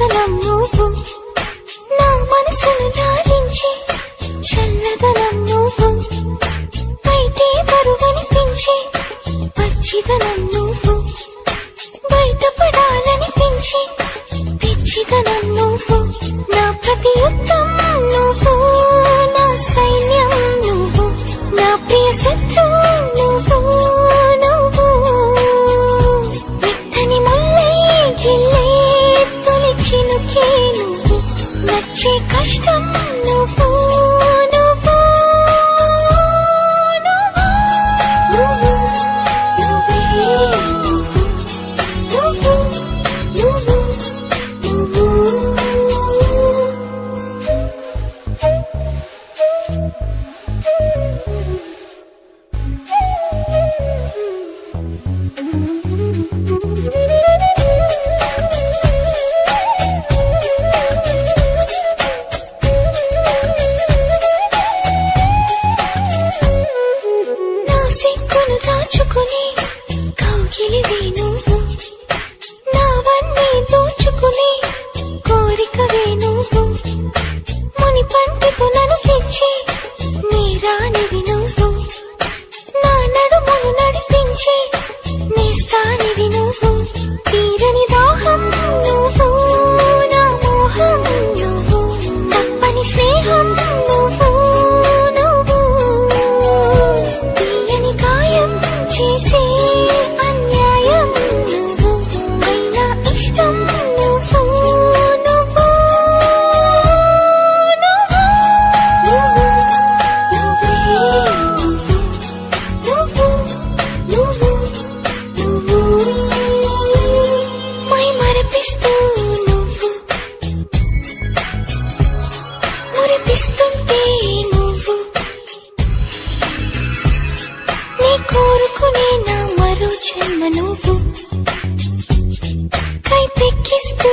చల్లదనం నువ్వు నా మనసును లాలించి చల్లదనం నువ్వు బయటే బరువనిపించి పచ్చిదనం నువ్వు బయటపడాలనిపించి పిచ్చిదనం నువ్వు నా ప్రతి యుద్ధం నువ్వు నా సైన్యం నువ్వు నా ప్రియ శత్రువు నువ్వు నువ్వు మెత్తని ముల్లై గిల్లే తొలి చినుకే నువ్వు నచ్చే కష్టం నువ్వు నువ్వు నువ్వు నువ్వు నువ్వే నువ్వు నువ్వు నువ్వు నా సిగ్గును దాచుకుని కౌగిలివి నువ్వు నావన్నీ దోచుకుని కోరికవే నువ్వు ముని పంటితో నన్ను హెచ్చి నీ రానివి నువ్వు నా నడుమును నడిపించి నీ స్థానివి నువ్వు తీరని దాహం నువ్వు నా మోహం నువ్వు తప్పని స్నేహం నువ్వు నువ్వు తీయని గాయం చేసే అన్యాయం నువ్వు అయినా ఇష్టం నువ్వు నువ్వు నువ్వు నువ్వే నువ్వు నువ్వు నువ్వు మై మరపిస్తూ నువ్వు మురిపిస్తుంటే నువ్వు నీ కోరుకునే నా మరో జన్మ నువ్వు కైపెక్కిస్తూ